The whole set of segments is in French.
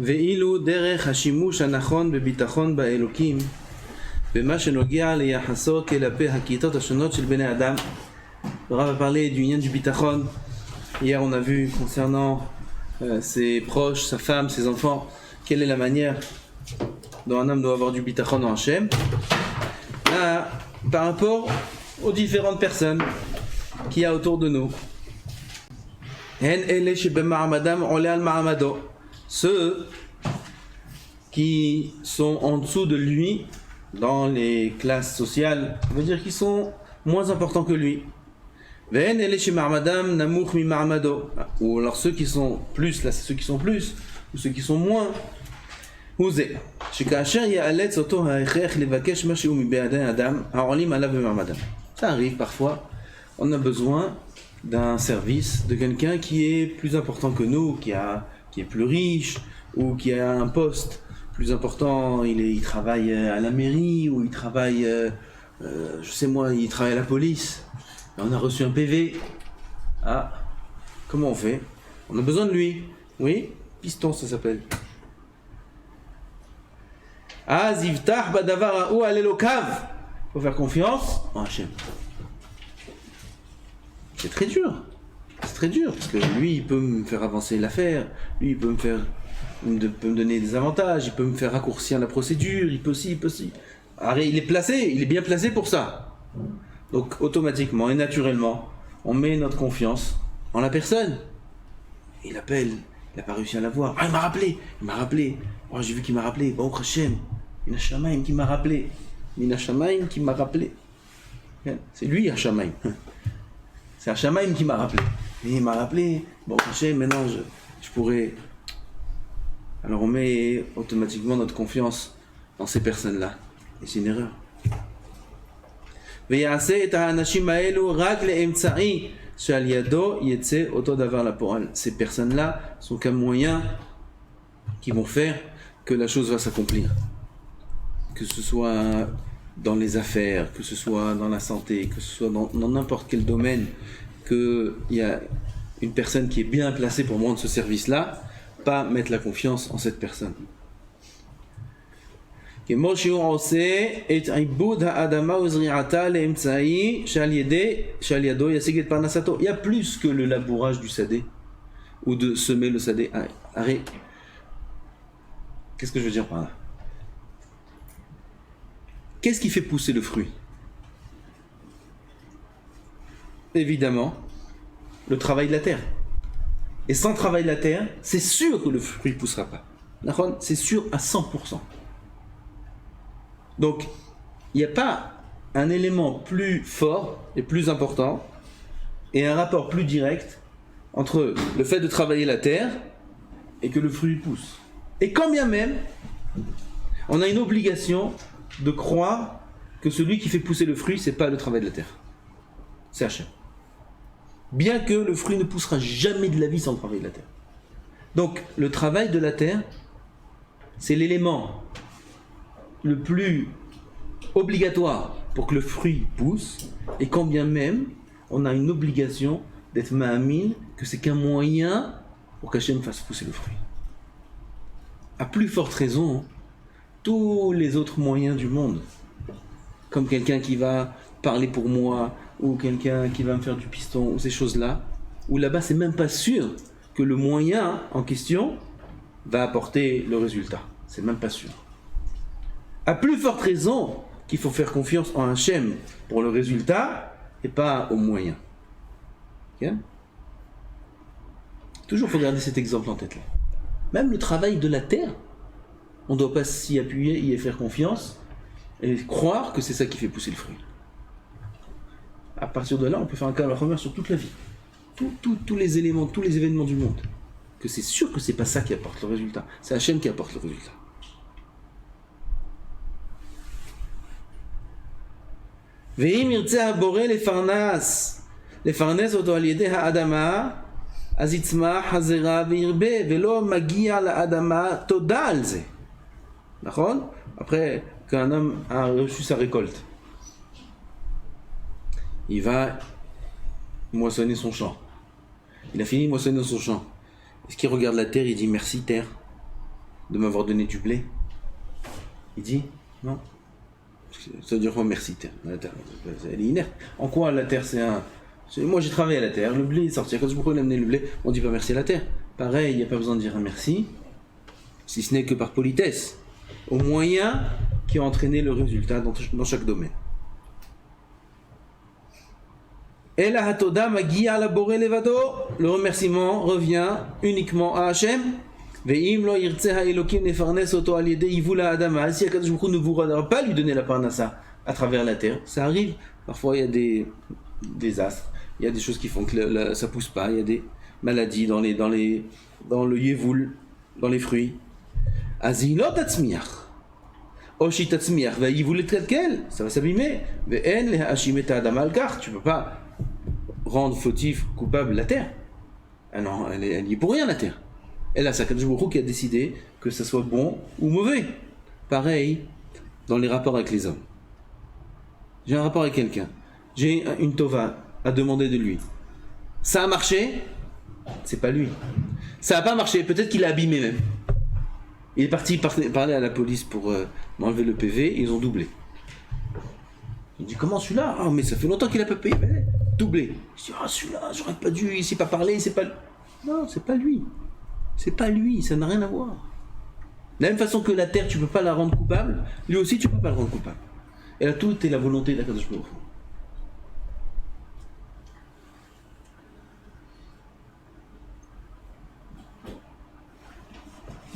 ואילו דרך השימוש הנכון בביטחון באלוקים במה שנוגע ליחסו כלפי הכיתות השונות של בני אדם. Le Rav a parlé du lien du bittachon. Hier on a vu concernant ses proches, sa femme, ses enfants, quelle est la manière dont un homme doit avoir du bittachon en Hachem. Là, par rapport aux différentes personnes qu'il y a autour de nous. Ceux qui sont en dessous de lui dans les classes sociales, ça veut dire qu'ils sont moins importants que lui. Ou alors ceux qui sont plus, là c'est ceux qui sont plus, ou ceux qui sont moins. Ça arrive parfois, on a besoin d'un service de quelqu'un qui est plus important que nous, qui est plus riche, ou qui a un poste plus important, il travaille à la mairie, ou il travaille, je sais moi, il travaille à la police. On a reçu un PV. Ah, comment on fait? On a besoin de lui. Oui, piston ça s'appelle. Ah, zivtach badavar ou alelokav. Faut faire confiance en Hachem. C'est très dur. C'est très dur parce que lui, il peut me faire avancer l'affaire. Lui, il peut me donner des avantages. Il peut me faire raccourcir la procédure. Il peut ci. Alors, il est bien placé pour ça. Donc automatiquement et naturellement, on met notre confiance en la personne. Il appelle, il n'a pas réussi à la voir. Ah, il m'a rappelé. Oh, j'ai vu qu'il m'a rappelé. Bon, Hachem, Mina Shamaim qui m'a rappelé. C'est lui, Hashamaim. C'est Hashamaim qui m'a rappelé. Et il m'a rappelé. Bon, Hachem, maintenant je pourrais. Alors on met automatiquement notre confiance dans ces personnes-là. Et c'est une erreur. Ces personnes-là sont qu'un moyen qui vont faire que la chose va s'accomplir. Que ce soit dans les affaires, que ce soit dans la santé, que ce soit dans n'importe quel domaine, qu'il y a une personne qui est bien placée pour rendre ce service-là, pas mettre la confiance en cette personne. Il y a plus que le labourage du sadé ou de semer le sadé. Arrête. Qu'est-ce que je veux dire par là? Qu'est-ce qui fait pousser le fruit? Évidemment, le travail de la terre. Et sans travail de la terre, c'est sûr que le fruit ne poussera pas. C'est sûr à 100%. Donc, il n'y a pas un élément plus fort et plus important et un rapport plus direct entre le fait de travailler la terre et que le fruit pousse. Et quand bien même, on a une obligation de croire que celui qui fait pousser le fruit, ce n'est pas le travail de la terre. C'est Hachem. Bien que le fruit ne poussera jamais de la vie sans le travail de la terre. Donc, le travail de la terre, c'est l'élément le plus obligatoire pour que le fruit pousse, et quand bien même on a une obligation d'être ma'amine que c'est qu'un moyen pour qu'Hachem fasse pousser le fruit. À plus forte raison, tous les autres moyens du monde, comme quelqu'un qui va parler pour moi, ou quelqu'un qui va me faire du piston, ou ces choses-là, où là-bas c'est même pas sûr que le moyen en question va apporter le résultat. C'est même pas sûr. À plus forte raison qu'il faut faire confiance en Hachem pour le résultat et pas aux moyens. Okay? Toujours faut garder cet exemple en tête là. Même le travail de la terre, on ne doit pas s'y appuyer, y faire confiance et croire que c'est ça qui fait pousser le fruit. À partir de là, on peut faire un cas à la première sur toute la vie. Tous les éléments, tous les événements du monde. Que c'est sûr que c'est pas ça qui apporte le résultat. C'est Hachem qui apporte le résultat. ואם ירצה הבורא לפרנס אותו על ידי האדמה, אז יצמח הזרע וירבה, ולא מגיע לאדמה תודה על זה. נכון? Après qu'un homme a reçu sa récolte, il va moissonner son champ. Il a fini de moissonner son champ. Est-ce qu'il regarde la terre, il dit merci terre? de m'avoir donné du blé? Il dit, non. Ça veut dire quoi, merci terre? La terre, elle est inerte. En quoi la terre, moi j'ai travaillé à la terre, le blé est sorti. Quand pourquoi il a amené le blé, on dit pas merci à la terre. Pareil, il n'y a pas besoin de dire un merci, si ce n'est que par politesse, au moyen qui a entraîné le résultat dans chaque domaine. Et la hatoda magia la boré levado, le remerciement revient uniquement à Hachem. Ve'im lo yirtze ha'elokim nefarnes oto al yedei yivula adama. Si Akadosh Baruch Hu ne voudra pas lui donner la parnassa à travers la terre, ça arrive. Parfois il y a des désastres, il y a des choses qui font que ça pousse pas, il y a des maladies dans le yevoul, dans les fruits. Azilot tatzmiach. Oshi tatzmiach ve'yivul tel quel, ça va s'abîmer. Ve'en lehashim et adama al kach. Tu peux pas rendre fautif, coupable la terre. Ah non, elle y est pour rien la terre. Et là, c'est Akadosh Baruch Hu qui a décidé que ça soit bon ou mauvais. Pareil dans les rapports avec les hommes. J'ai un rapport avec quelqu'un. J'ai une tova à demander de lui. Ça a marché, c'est pas lui. Ça n'a pas marché, peut-être qu'il a abîmé même. Il est parti parler à la police pour m'enlever le PV, ils ont doublé. Il dit, comment celui-là? Ah, mais ça fait longtemps qu'il a pas payé. Doublé. Je dis, ah, celui-là, j'aurais pas dû, il s'est pas parlé, c'est pas... Non, c'est pas lui. C'est pas lui, ça n'a rien à voir. De la même façon que la terre, tu peux pas la rendre coupable, lui aussi, tu peux pas le rendre coupable. Et là, tout est la volonté d'Akadosh Baruch Hu.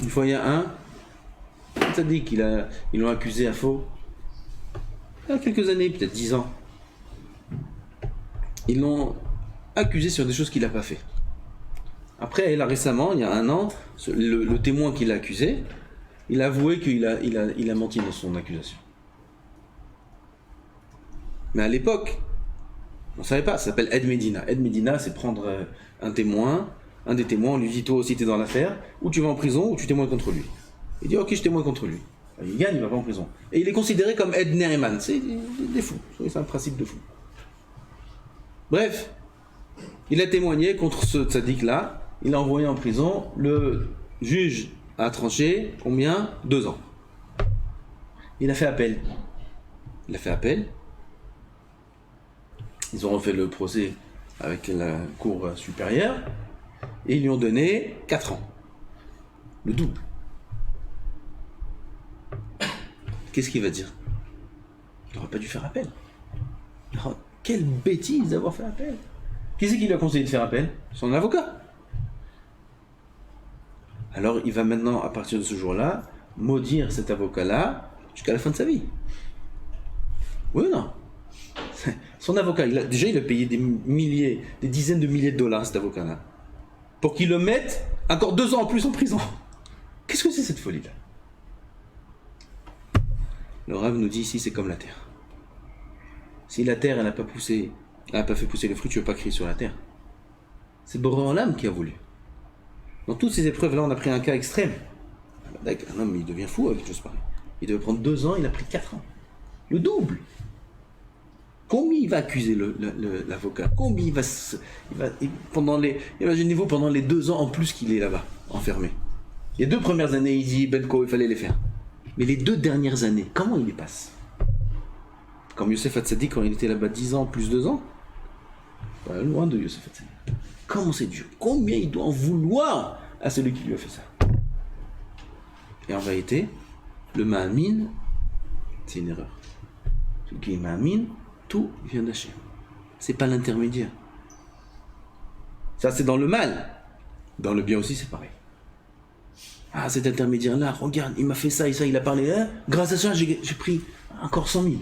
Une fois, il y a un dit ils l'ont accusé à faux. Il y a quelques années, peut-être 10 ans. Ils l'ont accusé sur des choses qu'il n'a pas fait. Après, là récemment, il y a un an, le témoin qui l'a accusé, il a avoué qu'il a menti dans son accusation. Mais à l'époque, on ne savait pas, ça s'appelle Ed Medina. Ed Medina, c'est prendre un des témoins, on lui dit, toi aussi tu es dans l'affaire, ou tu vas en prison, ou tu témoignes contre lui. Il dit, ok, je témoigne contre lui. Il gagne, il va pas en prison. Et il est considéré comme Ed Neriman, c'est des fous, c'est un principe de fou. Bref, il a témoigné contre ce tzaddik-là, il l'a envoyé en prison, le juge a tranché, combien? 2 ans. Il a fait appel. Ils ont refait le procès avec la cour supérieure, et ils lui ont donné 4 ans. Le double. Qu'est-ce qu'il va dire? Il n'aurait pas dû faire appel. Quelle bêtise d'avoir fait appel. Qui c'est qui lui a conseillé de faire appel? Son avocat. Alors il va maintenant, à partir de ce jour-là, maudire cet avocat-là jusqu'à la fin de sa vie. Oui ou non? Son avocat, il a payé des dizaines de milliers de dollars, cet avocat-là, pour qu'il le mette encore 2 ans en plus en prison. Qu'est-ce que c'est cette folie-là? Le Rav nous dit ici, c'est comme la terre. Si la terre, elle n'a pas fait pousser les fruits, tu ne veux pas crier sur la terre. C'est Boré Olam qui a voulu. Dans toutes ces épreuves-là, on a pris un cas extrême. Un homme, il devient fou avec chose pareille. Il devait prendre 2 ans, il a pris 4 ans. Le double. Combien il va accuser l'avocat? Combien imaginez-vous pendant les 2 ans en plus qu'il est là-bas, enfermé. Les 2 premières années, il dit Benko, il fallait les faire. Mais les 2 dernières années, comment il les passe? Comme Yosef Hatzadik, quand il était là-bas 10 ans plus 2 ans, loin de Yosef Hatzadik. Comment c'est dur? Combien il doit en vouloir à celui qui lui a fait ça? Et en vérité, le Ma'amin, c'est une erreur. Celui qui est Ma'amin, tout vient d'Hachem. C'est pas l'intermédiaire. Ça, c'est dans le mal. Dans le bien aussi, c'est pareil. Ah, cet intermédiaire-là, regarde, il m'a fait ça et ça, il a parlé. Hein? Grâce à ça, j'ai pris encore 100 000.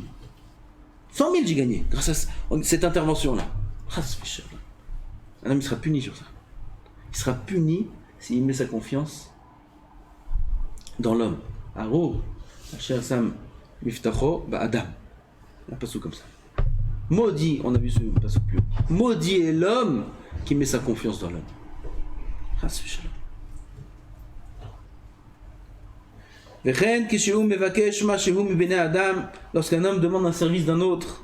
100 000, j'ai gagné, grâce à cette intervention-là. Ah, ça fait cher. Un homme, il sera puni sur ça. Il sera puni s'il met sa confiance dans l'homme. Aro, Asher Sam Miftacho, Adam. Un passage comme ça. Maudit, on a vu ce passage plus haut. Maudit est l'homme qui met sa confiance dans l'homme. Ah, ça fait cher. Lorsqu'un homme demande un service d'un autre,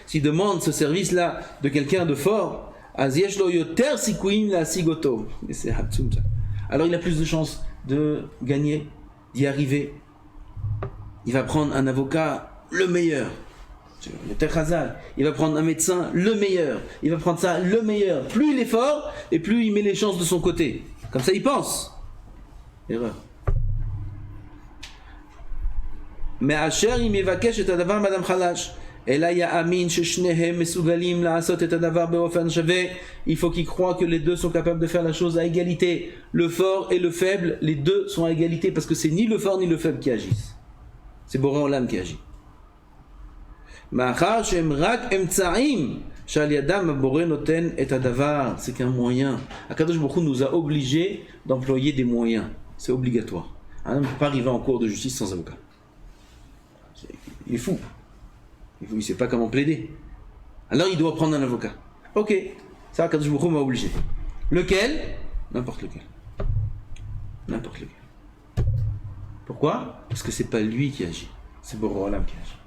s'il demande ce service-là de quelqu'un de fort, אז יש לו יותר סיכויים להשיג אותו. C'est עצום ça. Alors il a plus de chances de gagner, d'y arriver. Il va prendre un avocat le meilleur. Le Terchazal, il va prendre un médecin le meilleur. Il va prendre ça le meilleur. Plus il est fort et plus il met les chances de son côté. Comme ça il pense. Erreur. מאשר אם יבקש את הדבר מאדם חלש, אלא יאמין ששניהם מסוגלים לעשות את הדבר באופן שווה. Il faut qu'il croit que les deux sont capables de faire la chose à égalité. Le fort et le faible, les deux sont à égalité parce que c'est ni le fort ni le faible qui agissent. C'est Boré Olam qui agit. מאחר שהם רק אמצעים שעל ידם הבורא נותן את הדבר, c'est qu'un moyen. הקדוש ברוך הוא nous a obligés d'employer des moyens. C'est obligatoire. Un homme ne peut pas arriver en cours de justice sans avocat. Il est fou. Il ne sait pas comment plaider. Alors il doit prendre un avocat. Ok, ça Kadosh Baruch Hu m'a obligé. Lequel? N'importe lequel. N'importe lequel. Pourquoi? Parce que c'est pas lui qui agit, c'est Boré Olam qui agit.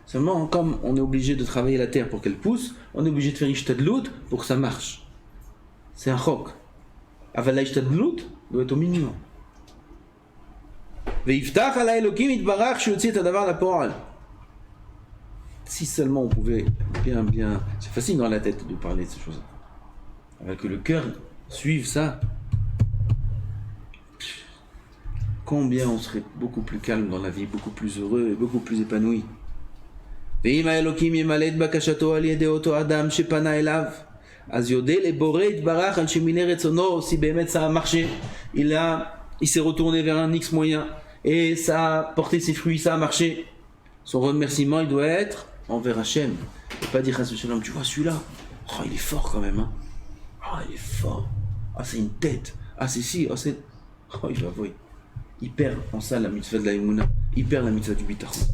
Seulement, comme on est obligé de travailler la terre pour qu'elle pousse, on est obligé de faire ishtadlut pour que ça marche. C'est un chok. Aval la ishtadlut doit être au minimum. Ve'iftach ala Elokim yitbarach sheyotzi et hadavar lapoal. Si seulement on pouvait bien... C'est facile dans la tête de parler de ces choses. Avec que le cœur suive ça. Combien on serait beaucoup plus calme dans la vie, beaucoup plus heureux et beaucoup plus épanoui. ואם האלוקים ימלא את בקשתו על ידי אותו אדם שפנה אליו, אז יודה לבורא יתברך על שמינה רצונו, si באמת ça a marché, il s'est retourné vers un X moyen, et ça a porté ses fruits, ça a marché. Son remerciement, il doit être envers Hachem. Il ne pas dire à ce shalom, tu vois celui-là, oh, il est fort quand même, hein. Oh, il est fort. Ah, c'est une tête. Ah, c'est si, oh, c'est... Oh, il va avouer. Il perd en ça la mitzvah de la Emouna. Il perd la mitzvah du bitachon.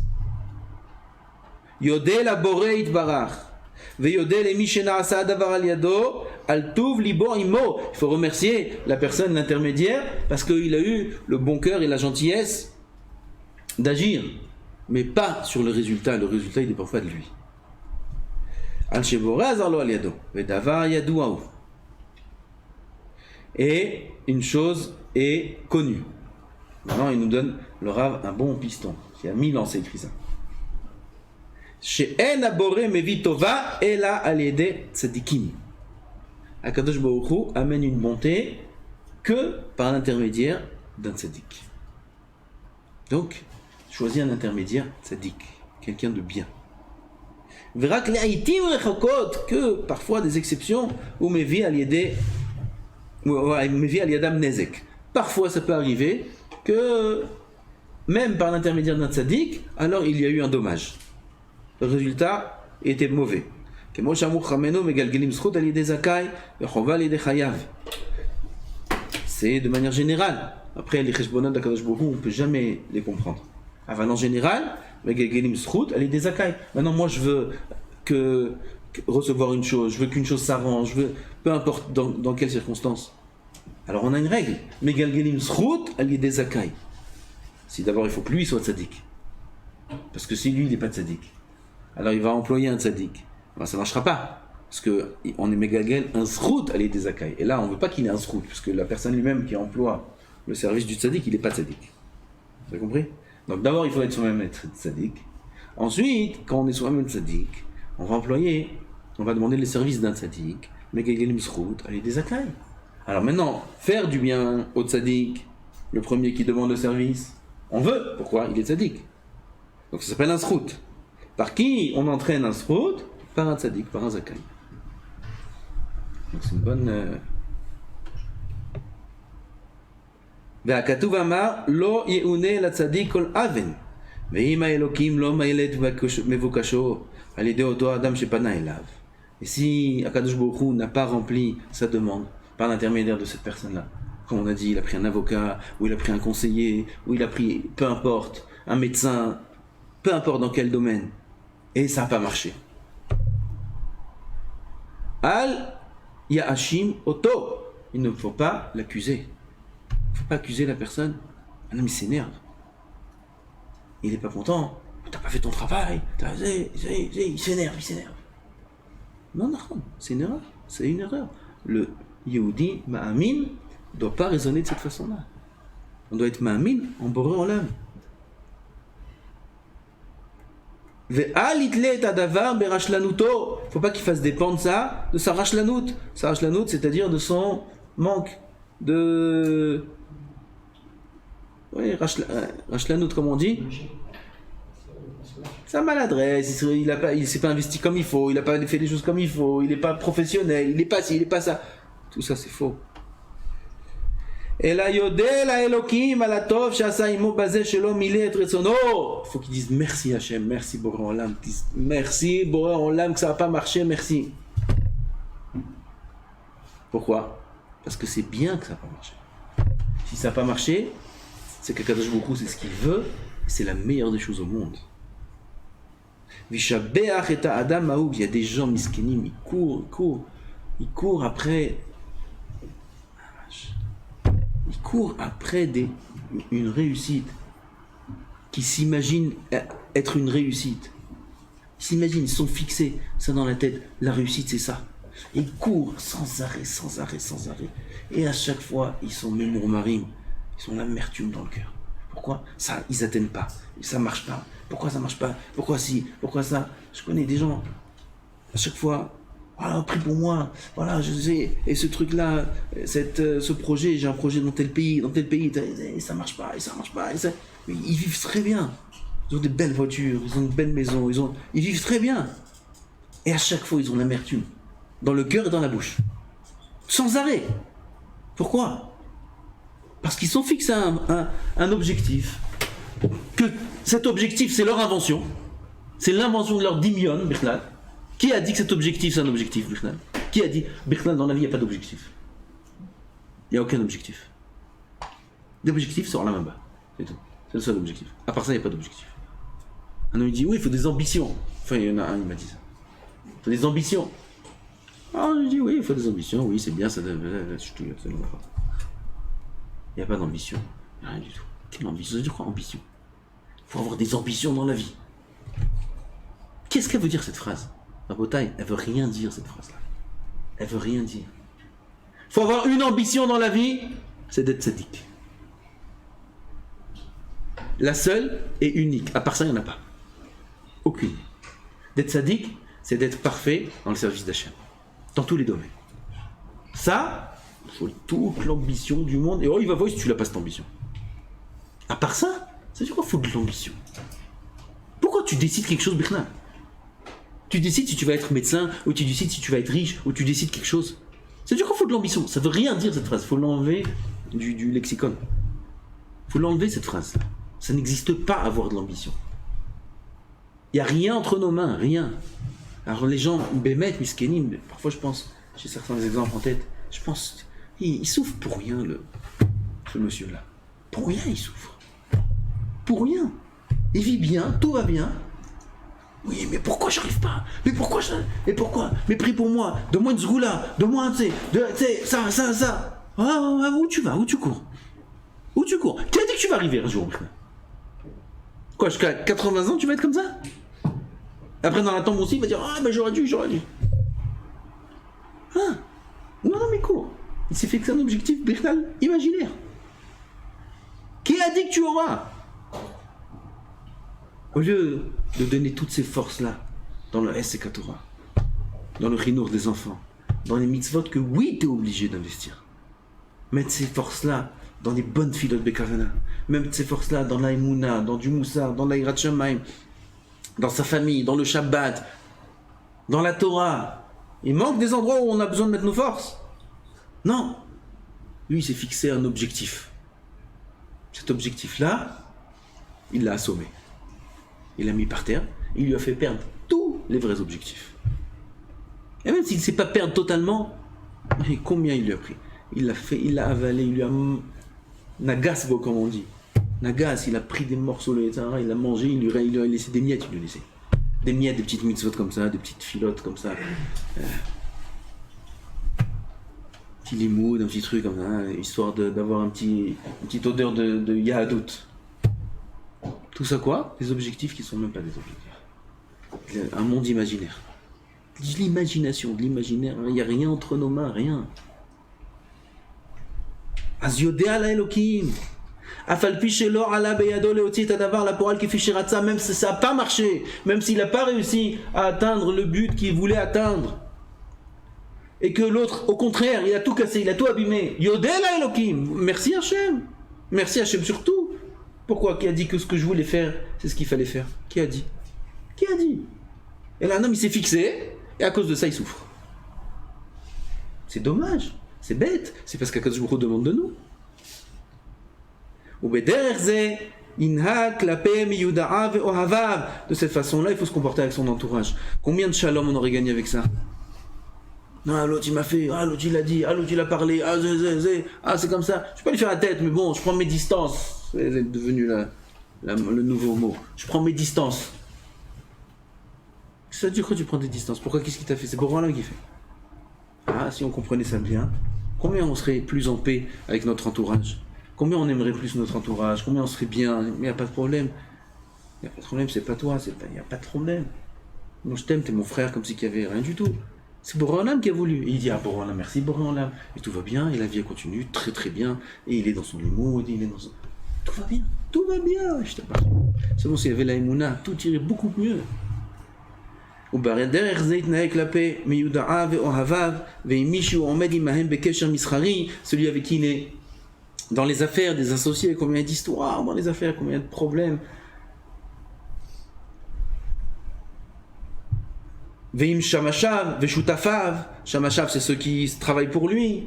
Yodé la boré itbarach. Veyodé le mishena'asa davar al yado al tuv libo imo. Il faut remercier la personne, l'intermédiaire, parce qu'il a eu le bon cœur et la gentillesse d'agir, mais pas sur le résultat. Le résultat, il dépend pas de lui. Al sheboré azarlo al yado. Vedavar yadouaou. Et une chose est connue. Maintenant, il nous donne le Rav un bon piston. Il y a 1000 ans, c'est écrit ça. She'en haboré mevi tova ela al yedei tzadikim. Akadosh Baruch Hu amène une bonté que par l'intermédiaire d'un tzadik. Donc, choisis un intermédiaire tzadik, quelqu'un de bien. Verak le'aitim rechokot, que parfois des exceptions, ou mevi al yedei, mevi al yadam nezek. Parfois, ça peut arriver que même par l'intermédiaire d'un tzadik, alors il y a eu un dommage. Le résultat était mauvais. C'est de manière générale. Après, les cheshbonot d'Akadosh Baruch Hu, on ne peut jamais les comprendre. En général, maintenant, moi, je veux recevoir une chose, je veux qu'une chose s'arrange, je veux, peu importe dans quelles circonstances. Alors, on a une règle. Si d'abord, il faut que lui soit tzaddik. Parce que si lui, il n'est pas tzaddik, alors il va employer un tzaddik. Ben, ça ne marchera pas. Parce qu'on est mégalgel un zrout à l'idée des zakai. Et là, on ne veut pas qu'il ait un zrout, parce que la personne lui-même qui emploie le service du tzaddik, il n'est pas tzaddik. Vous avez compris? Donc d'abord, il faut être soi-même être tzaddik. Ensuite, quand on est soi-même tzaddik, on va demander les services d'un tzaddik, mégalgelim zrout à l'idée des zakai. Alors maintenant, faire du bien au tzaddik, le premier qui demande le service, on veut. Pourquoi? Il est tzaddik. Donc ça s'appelle un zrout. Par qui on entraîne un zrout? Par un tzaddik, par un zakai. Donc c'est une bonne... והכתוב אמר, לא יאונה לצדיק כל אבן, ואם האלוקים לא מילא את מבוקשו על ידי אותו אדם שפנה אליו. Et si Akadosh Baruch Hu n'a pas rempli sa demande par l'intermédiaire de cette personne-là, comme on a dit, il a pris un avocat, ou il a pris un conseiller, ou il a pris, peu importe, un médecin, peu importe dans quel domaine, et ça n'a pas marché. Al Ya'ashim Oto. Il ne faut pas l'accuser. Il ne faut pas accuser la personne. Un homme, il s'énerve. Il n'est pas content. T'as pas fait ton travail. Il s'énerve. Non, c'est une erreur. C'est une erreur. Le Yehudi, Ma'amin, ne doit pas raisonner de cette façon-là. On doit être Ma'amin en Boré Olam. Ve'al itle et adavar berashlanuto. Faut pas qu'il fasse dépendre ça de sa rachlanout. Sa rachlanout, c'est-à-dire de son manque de... Oui, rachlanout, comme on dit. Sa maladresse, il s'est pas investi comme il faut, il n'a pas fait les choses comme il faut, il n'est pas professionnel, il n'est pas ci, il n'est pas ça. Tout ça, c'est faux. Et la yodel a Elokim alatov shasa imo bazeh shelo milé et retsono. Il faut qu'ils disent merci Hachem, merci Boré Olam, merci Boré Olam que ça n'a pas marché, merci. Pourquoi? Parce que c'est bien que ça n'a pas marché. Si ça n'a pas marché, c'est que Kadosh Baruch Hu, c'est ce qu'il veut, c'est la meilleure des choses au monde. Vishabeach et Adam Maoug, il y a des gens miskenim, ils courent après. Ils courent après une réussite qui s'imaginent être une réussite. Ils s'imaginent, ils sont fixés, ça dans la tête, la réussite c'est ça. Et ils courent sans arrêt. Et à chaque fois, ils sont mémourmarim, ils ont l'amertume dans le cœur. Pourquoi? Ça, ils n'atteignent pas, ça marche pas. Pourquoi ça marche pas? Pourquoi si? Pourquoi ça? Je connais des gens, à chaque fois, voilà, prie pour moi, voilà, je sais, et ce truc-là, ce projet, j'ai un projet dans tel pays, et ça marche pas, mais ils vivent très bien. Ils ont des belles voitures, ils ont une belle maison, ils vivent très bien. Et à chaque fois, ils ont l'amertume, dans le cœur et dans la bouche. Sans arrêt. Pourquoi? Parce qu'ils sont fixés à un objectif, que cet objectif, c'est leur invention, c'est l'invention de leur dimion, Bichlal. Qui a dit que cet objectif, c'est un objectif, Bichlal? Qui a dit, Bichlal, dans la vie, il n'y a pas d'objectif? Il n'y a aucun objectif. L'objectif, c'est en la main bas. C'est tout. C'est le seul objectif. À part ça, il n'y a pas d'objectif. Un homme, il dit, oui, il faut des ambitions. Enfin, il y en a un, il m'a dit ça. Il faut des ambitions. Ah, je dis, oui, il faut des ambitions. Oui, c'est bien, ça devrait... Je te dis absolument pas. Il n'y a pas d'ambition. Rien du tout. Quelle ambition? Ça veut dire quoi, ambition? Il faut avoir des ambitions dans la vie. Qu'est-ce qu'elle veut dire, cette phrase? La bataille, elle veut rien dire, cette phrase-là. Elle veut rien dire. Il faut avoir une ambition dans la vie, c'est d'être tzaddik. La seule et unique. À part ça, il n'y en a pas. Aucune. D'être tzaddik, c'est d'être parfait dans le service d'Hachem. Dans tous les domaines. Ça, il faut toute l'ambition du monde. Et oh, il va voir si tu n'as pas cette ambition. À part ça, ça veut dire quoi, il faut de l'ambition? Pourquoi tu décides quelque chose, Bichlal? Tu décides si tu vas être médecin, ou tu décides si tu vas être riche, ou tu décides quelque chose. Ça veut dire qu'il faut de l'ambition. Ça veut rien dire cette phrase. Il faut l'enlever du lexicon. Il faut l'enlever cette phrase. Ça n'existe pas avoir de l'ambition. Il n'y a rien entre nos mains, rien. Alors les gens, bémet, miskenim, parfois je pense, j'ai certains exemples en tête, je pense, il souffre pour rien, ce monsieur-là. Pour rien il souffre. Pour rien. Il vit bien, tout va bien. Oui, mais pourquoi j'arrive pas? Mais pourquoi? Mais prie pour moi, donne-moi une zgoula, donne-moi un ça. Ah, où tu vas? Où tu cours? Qui a dit que tu vas arriver un jour? Quoi, jusqu'à 80 ans, tu vas être comme ça? Après, dans la tombe aussi, il va dire, ah, ben j'aurais dû. Ah, non, mais cours. Il s'est fixé un objectif, Bichlal, imaginaire. Qui a dit que tu auras? Au lieu de donner toutes ces forces-là dans le SK Torah, dans le Chinour des enfants, dans les mitzvot que oui, tu es obligé d'investir. Mettre ces forces-là dans les bonnes filotes Bekavana. Mettre ces forces-là dans l'Aïmouna, dans du Moussar, dans l'Aïrat Shamaim, dans sa famille, dans le Shabbat, dans la Torah. Il manque des endroits où on a besoin de mettre nos forces. Non. Lui, il s'est fixé un objectif. Cet objectif-là, il l'a assommé. Il l'a mis par terre, il lui a fait perdre tous les vrais objectifs. Et même s'il ne sait pas perdre totalement, combien il lui a pris? Il l'a avalé, il lui a... Nagas, comme on dit. Nagas, il a pris des morceaux, etc., il a mangé, il lui a laissé des miettes, il lui a laissé. Des miettes, des petites mitzvot comme ça, des petites filottes comme ça. Petit limoud, un petit truc comme ça, histoire d'avoir une petite odeur de Yahadout. Tout ça quoi? Des objectifs qui sont même pas des objectifs. Un monde imaginaire. De l'imagination, de l'imaginaire. Il n'y a rien entre nos mains, rien. Az yodea la Elokim. Afal pi shelo ala beyado leotzi et hadavar laporal kefi shiratza, même si ça n'a pas marché, même s'il n'a pas réussi à atteindre le but qu'il voulait atteindre. Et que l'autre, au contraire, il a tout cassé, il a tout abîmé. Yodea la Elokim. Merci Hachem. Merci Hachem surtout. Pourquoi? Qui a dit que ce que je voulais faire, c'est ce qu'il fallait faire? Qui a dit? Qui a dit? Et là, un homme, il s'est fixé, et à cause de ça, il souffre. C'est dommage, c'est bête, c'est parce qu'Akadosh Baruch Hu demande de nous. De cette façon-là, il faut se comporter avec son entourage. Combien de shalom on aurait gagné avec ça? Non, l'autre il m'a fait, l'autre il a dit, l'autre il a parlé, c'est comme ça. Je peux lui faire la tête, mais bon, je prends mes distances. C'est devenu le nouveau mot. Je prends mes distances. Ça veut dire que tu prends des distances. Pourquoi? Qu'est-ce qu'il t'a fait? C'est Borollam qui fait. Si on comprenait ça bien, combien on serait plus en paix avec notre entourage? Combien on aimerait plus notre entourage? Combien on serait bien? Mais il n'y a pas de problème. Il n'y a pas de problème, c'est pas toi, il n'y a pas de problème. Moi je t'aime, t'es mon frère, comme si qu'il n'y avait rien du tout. C'est Borollam qui a voulu. Et il dit, Borollam, merci Borollam. Et tout va bien, et la vie continue très très bien. Et il est dans son humour, il est dans son... Tout va bien, je te parle. C'est bon, s'il y avait la Emouna, tout irait beaucoup mieux. Celui avec qui il est dans les affaires des associés, combien d'histoires dans les affaires, combien de problèmes. Veim shamashav, veshutafav, shamashav c'est ceux qui travaillent pour lui.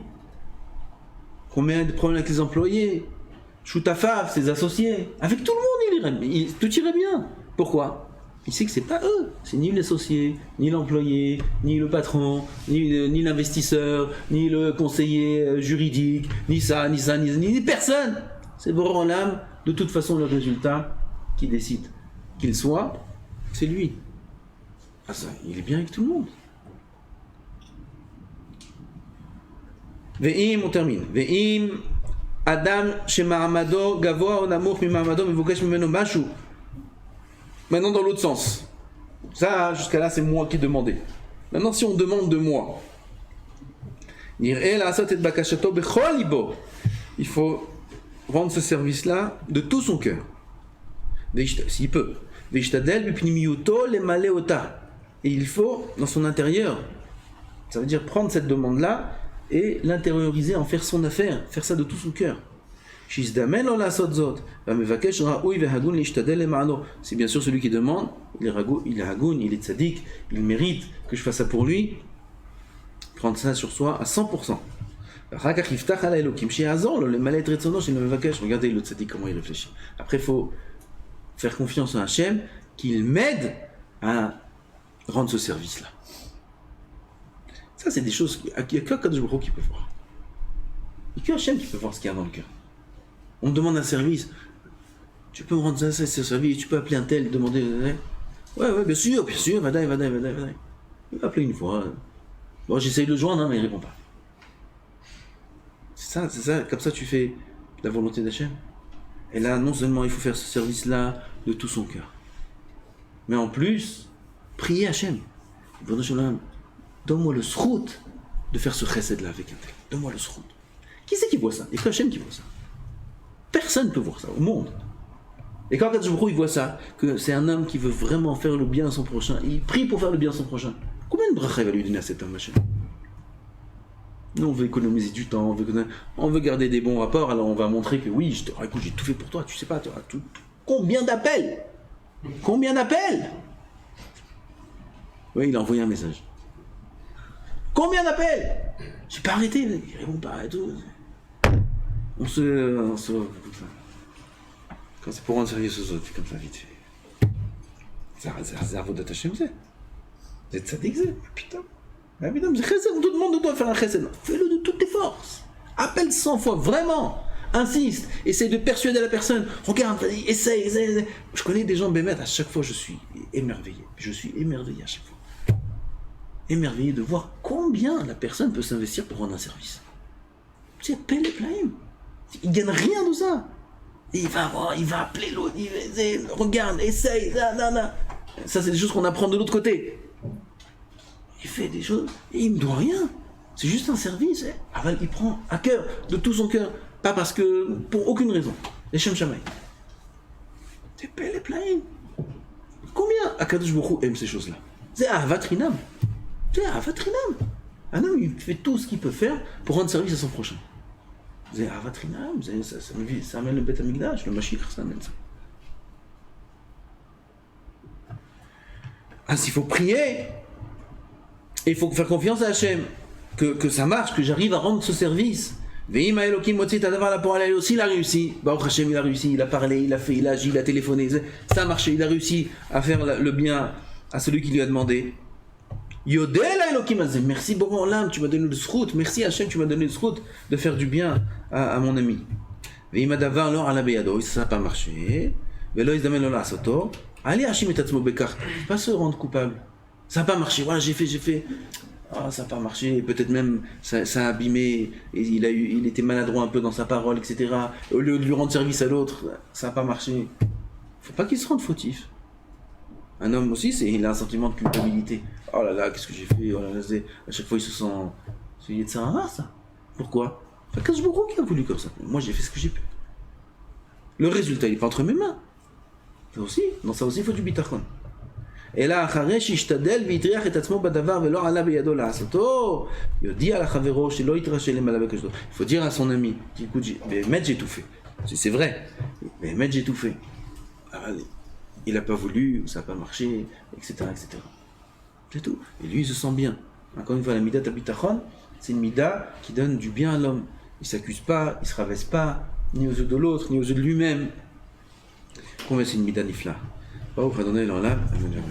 Combien de problèmes avec les employés. Shutafav, ses associés. Avec tout le monde, tout irait bien. Pourquoi? Il sait que c'est pas eux, c'est ni l'associé, ni l'employé, ni le patron, ni l'investisseur, ni le conseiller juridique, ni personne. C'est Borollam, de toute façon le résultat qui décide. Qu'il soit, c'est lui. Ça, il est bien avec tout le monde. Ve'im, on termine. Ve'im, Adam, shema'amado, gavoa, onamoch, mima'amado, mevokesh mimeno mashu. Maintenant dans l'autre sens. Ça, jusqu'à là, c'est moi qui demandais. Maintenant, si on demande de moi, il faut rendre ce service-là de tout son cœur. S'il peut. Et il faut, dans son intérieur, ça veut dire prendre cette demande-là et l'intérioriser, en faire son affaire, faire ça de tout son cœur. C'est bien sûr celui qui demande, il est hagoun, il est tzaddik, il mérite que je fasse ça pour lui, prendre ça sur soi à 100%. Regardez le tzaddik comment il réfléchit. Après il faut faire confiance à Hachem qu'il m'aide à rendre ce service-là. Ça c'est des choses qu'il n'y a que Kadosh Baruch Hu qui peut voir. Il n'y a que Hachem qui peut voir ce qu'il y a dans le cœur. On me demande un service. Tu peux me rendre ça, ce service. Tu peux appeler un tel, demander. Ouais, bien sûr. Vadaï. Il va appeler une fois. Bon, j'essaye de le joindre, mais il ne répond pas. C'est ça. Comme ça, tu fais la volonté d'Hachem. Et là, non seulement il faut faire ce service-là de tout son cœur, mais en plus, prier Hachem. Donne-moi le srout de faire ce chesed-là avec un tel. Donne-moi le srout. Qui c'est qui voit ça? Il n'y a que Hachem qui voit ça. Personne ne peut voir ça au monde. Et quand Kadosh Baruch Hu, il voit ça, que c'est un homme qui veut vraiment faire le bien à son prochain, il prie pour faire le bien à son prochain. Combien de bracha il va lui donner à cet homme, Hachem? Nous, on veut économiser du temps, on veut garder des bons rapports, alors on va montrer que oui, écoute, j'ai tout fait pour toi, tu sais pas, tu auras tout. Combien d'appels? Oui, il a envoyé un message. Combien d'appels? J'ai pas arrêté, il répond pas et tout. On se comme ça. Quand c'est pour rendre service aux autres, c'est comme ça vite fait. C'est un de Hachem, c'est tzaddik, putain. Mais putain, c'est chesed, on te demande de toi faire un chesed. Fais-le de toutes tes forces. Appelle 100 fois, vraiment. Insiste, essaye de persuader la personne. Regarde, vas-y, essaye. Je connais des gens bémet, à chaque fois je suis émerveillé. à chaque fois. Émerveillé de voir combien la personne peut s'investir pour rendre un service. C'est appelle les plaïm. Il ne gagne rien de ça. Il va appeler l'autre, regarde, essaye, Ça, c'est des choses qu'on apprend de l'autre côté. il fait des choses, et il me doit rien. C'est juste un service. Aval, il prend à cœur, de tout son cœur. Pas parce que, pour aucune raison. Les Shem Shamaï. T'es payé les plaïm. Combien Akadosh Baruch Hu aime ces choses-là? C'est Ahavat Rinam. C'est Ahavat Rinam. Un homme, il fait tout ce qu'il peut faire pour rendre service à son prochain. C'est Ahavat Rinam. Ça amène le Beth Amikdash, le Mashiach, ça amène ça. Ah, s'il faut prier, il faut faire confiance à Hachem, que ça marche, que j'arrive à rendre ce service. Veima Elokim Motzi Tadavar pour aller aussi, il a réussi. Baruch Hashem, il a réussi, il a parlé, il a fait, il a agi, il a téléphoné. Ça a marché, il a réussi à faire le bien à celui qui lui a demandé. Yodel Elokim Azeh, merci Boré Olam, tu m'as donné le srout, merci Hachem, tu m'as donné le srout de faire du bien à mon ami. Veima Davar Lor Ala Beyado, ça n'a pas marché. Velo Izdamen Lola Asoto. Allez, Hachim et Tatzmo Bekar, pas se rendre coupable. Ça n'a pas marché, voilà, j'ai fait. Ah, ça n'a pas marché, peut-être même ça a abîmé, et il était maladroit un peu dans sa parole, etc. Au lieu de lui rendre service à l'autre, ça n'a pas marché. Faut pas qu'il se rende fautif. Un homme aussi, il a un sentiment de culpabilité. Oh là là, qu'est-ce que j'ai fait? Oh là là, à chaque fois il se sent. C'est de ça. Pourquoi? C'est Akadosh Baruch Hu qui a voulu comme ça. Moi j'ai fait ce que j'ai pu. Le résultat, il n'est pas entre mes mains. Ça aussi, dans ça aussi, il faut du bitachon. Et là, il faut dire à son ami, écoute, j'ai tout fait. C'est vrai, mais j'ai tout fait. Il n'a pas voulu, ça n'a pas marché, etc., etc. C'est tout. Et lui, il se sent bien. Encore une fois, la mida tabitachon, c'est une mida qui donne du bien à l'homme. Il ne s'accuse pas, il ne se rabaisse pas, ni aux yeux de l'autre, ni aux yeux de lui-même. Combien c'est une mida nifla. Baruch Adonai l'olam, amen.